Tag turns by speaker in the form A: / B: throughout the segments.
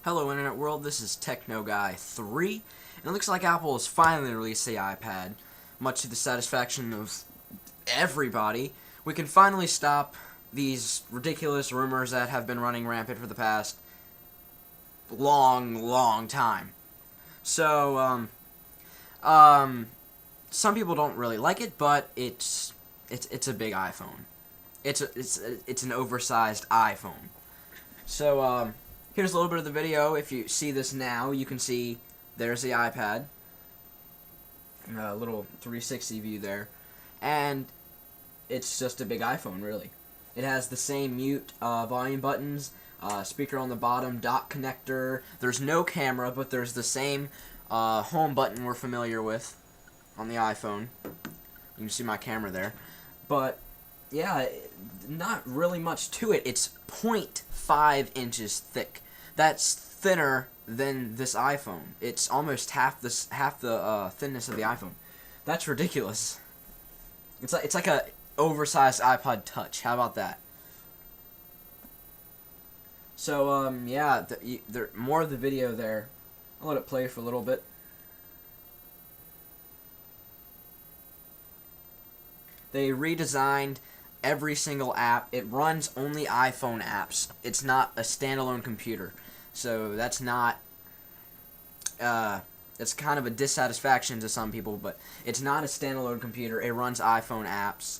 A: Hello Internet World, this is Techno Guy 3, and it looks like Apple has finally released the iPad, much to the satisfaction of everybody. We can finally stop these ridiculous rumors that have been running rampant for the past long time. So, some people don't really like it, but it's a big iPhone. It's an oversized iPhone. So, here's a little bit of the video. If you see this now, you can see there's the iPad. A little 360 view there. And it's just a big iPhone, really. It has the same mute volume buttons, speaker on the bottom, dock connector. There's no camera, but there's the same home button we're familiar with on the iPhone. You can see my camera there. But, yeah, not really much to it. It's 0.5 inches thick. That's thinner than this iPhone. It's almost half the thinness of the iPhone. That's ridiculous. It's like a oversized iPod Touch. How about that? So yeah, there more of the video there. I'll let it play for a little bit. They redesigned every single app. It runs only iPhone apps. It's not a standalone computer. So that's not, it's kind of a dissatisfaction to some people, but it's not a standalone computer. It runs iPhone apps.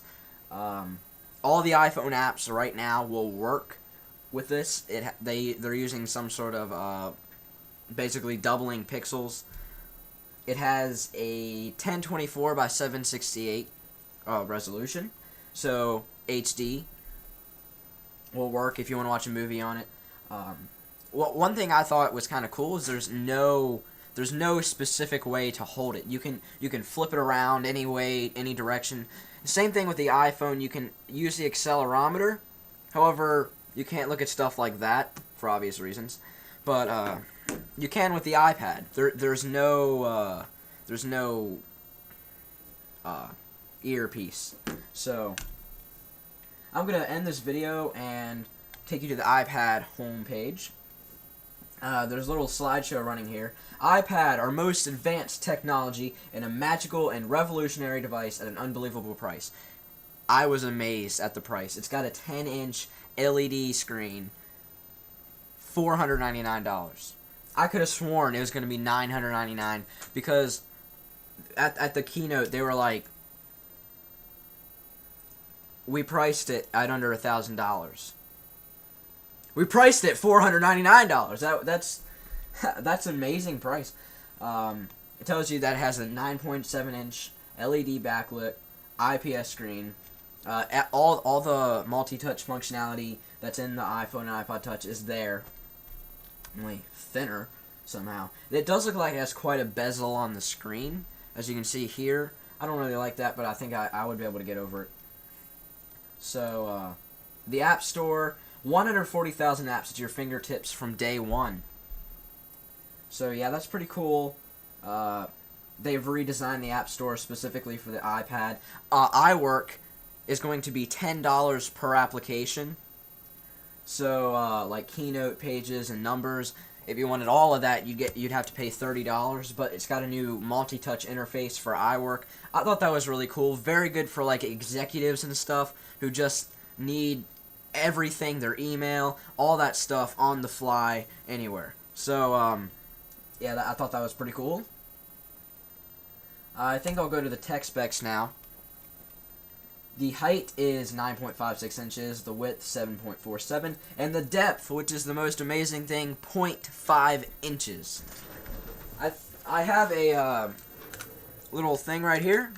A: All the iPhone apps right now will work with this. They're using some sort of, basically doubling pixels. It has a 1024 by 768 resolution, so HD will work if you want to watch a movie on it. Well, one thing I thought was kind of cool is there's no specific way to hold it. You can flip it around any way, any direction. Same thing with the iPhone. You can use the accelerometer. However, you can't look at stuff like that for obvious reasons. But you can with the iPad. There's no earpiece. So I'm gonna end this video and take you to the iPad homepage. There's a little slideshow running here. iPad, our most advanced technology, and a magical and revolutionary device at an unbelievable price. I was amazed at the price. It's got a 10-inch LED screen, $499. I could have sworn it was going to be $999 because at the keynote they were like, we priced it at under $1,000. We priced it $499. That's an amazing price. It tells you that it has a 9.7-inch LED backlit IPS screen. All the multi-touch functionality that's in the iPhone and iPod Touch is there, only thinner somehow. It does look like it has quite a bezel on the screen, as you can see here. I don't really like that, but I think I would be able to get over it. So the App Store. 140,000 apps at your fingertips from day one. So yeah, that's pretty cool. They've redesigned the App Store specifically for the iPad. iWork is going to be $10 per application. So like Keynote pages and numbers, if you wanted all of that, you'd have to pay $30. But it's got a new multi-touch interface for iWork. I thought that was really cool. Very good for like executives and stuff who just need everything, their email, all that stuff on the fly, anywhere. So, yeah, I thought that was pretty cool. I think I'll go to the tech specs now. The height is 9.56 inches, the width 7.47, and the depth, which is the most amazing thing, 0.5 inches. I have a little thing right here.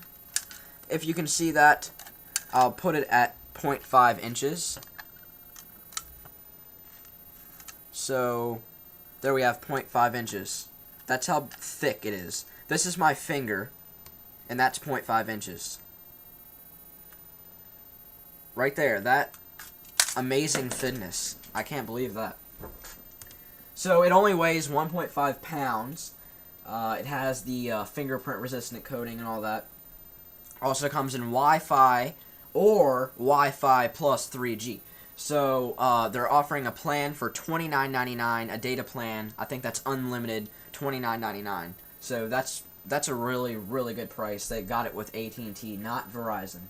A: If you can see that, I'll put it at 0.5 inches. So, there we have 0.5 inches. That's how thick it is. This is my finger, and that's 0.5 inches. Right there, that amazing thinness. I can't believe that. So, it only weighs 1.5 pounds. It has the fingerprint-resistant coating and all that. Also comes in Wi-Fi or Wi-Fi plus 3G. So they're offering a plan for $29.99, a data plan. I think that's unlimited, $29.99. So that's a really, really good price. They got it with AT&T, not Verizon.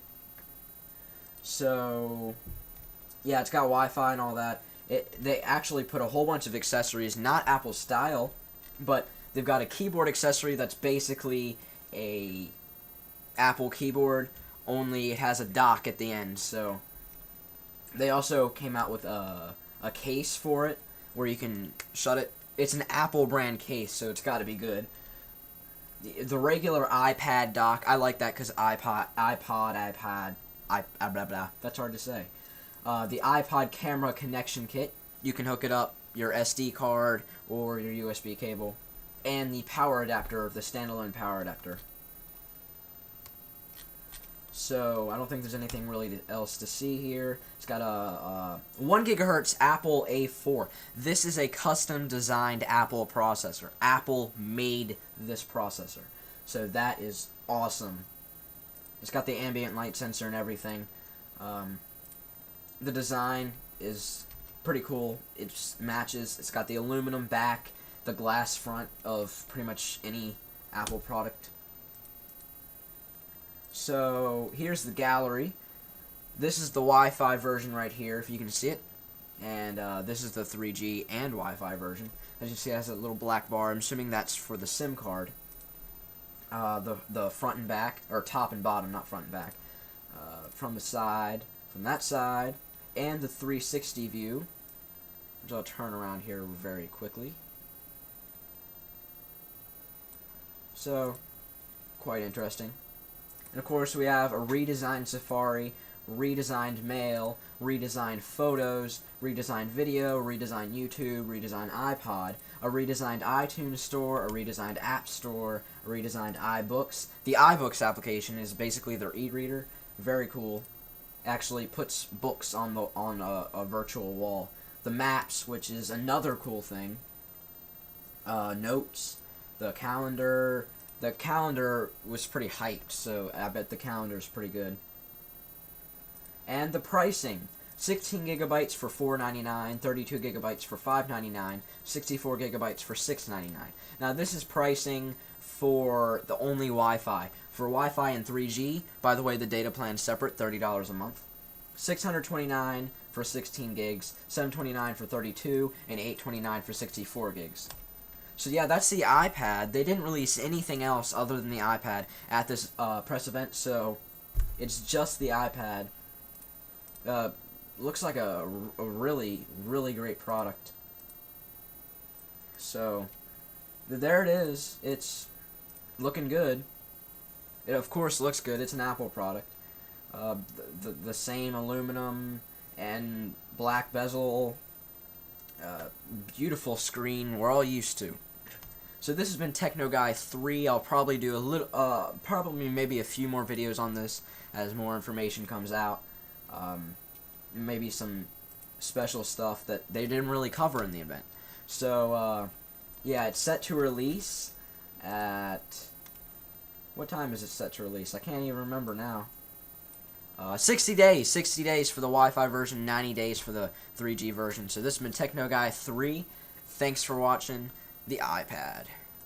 A: So yeah, it's got Wi-Fi and all that. They actually put a whole bunch of accessories, not Apple style, but they've got a keyboard accessory that's basically a Apple keyboard, only it has a dock at the end. So they also came out with a case for it where you can shut it. It's an Apple brand case, so it's got to be good. The regular iPad dock, I like that because iPad, blah blah. That's hard to say. The iPod camera connection kit, you can hook it up your SD card or your USB cable, and the power adapter, the standalone power adapter. So I don't think there's anything really else to see here. It's got a 1 gigahertz Apple A4. This is a custom designed Apple processor. Apple made this processor, so that is awesome. It's got the ambient light sensor and everything. The design is pretty cool. It matches. It's got the aluminum back, the glass front of pretty much any Apple product. So here's the gallery. This is the Wi-Fi version right here, if you can see it. And this is the 3G and Wi-Fi version. As you see, it has a little black bar. I'm assuming that's for the SIM card. The front and back, or top and bottom, not front and back. From the side, from that side, and the 360 view, which I'll turn around here very quickly. So, quite interesting. And of course, we have a redesigned Safari, redesigned Mail, redesigned Photos, redesigned Video, redesigned YouTube, redesigned iPod, a redesigned iTunes Store, a redesigned App Store, a redesigned iBooks. The iBooks application is basically their e-reader. Very cool. Actually puts books on a virtual wall. The Maps, which is another cool thing. Notes, the calendar. The calendar was pretty hyped, so I bet the calendar is pretty good. And the pricing: 16 gigabytes for $4.99, 32 gigabytes for $5.99, 64 gigabytes for $6.99. Now this is pricing for the only Wi-Fi. For Wi-Fi and 3G, by the way, the data plan's separate, $30 a month. $629 for 16 gigs, $729 for 32, and $829 for 64 gigs. So yeah, that's the iPad. They didn't release anything else other than the iPad at this press event, so it's just the iPad. Looks like a really, really great product. So there it is. It's looking good. It of course looks good. It's an Apple product. The same aluminum and black bezel. Beautiful screen we're all used to. So this has been Techno Guy 3. I'll probably do a little, maybe a few more videos on this as more information comes out. Maybe some special stuff that they didn't really cover in the event. So yeah, it's set to release at, what time is it set to release? I can't even remember now. 60 days. 60 days for the Wi-Fi version, 90 days for the 3G version. So this has been Techno Guy 3. Thanks for watching the iPad.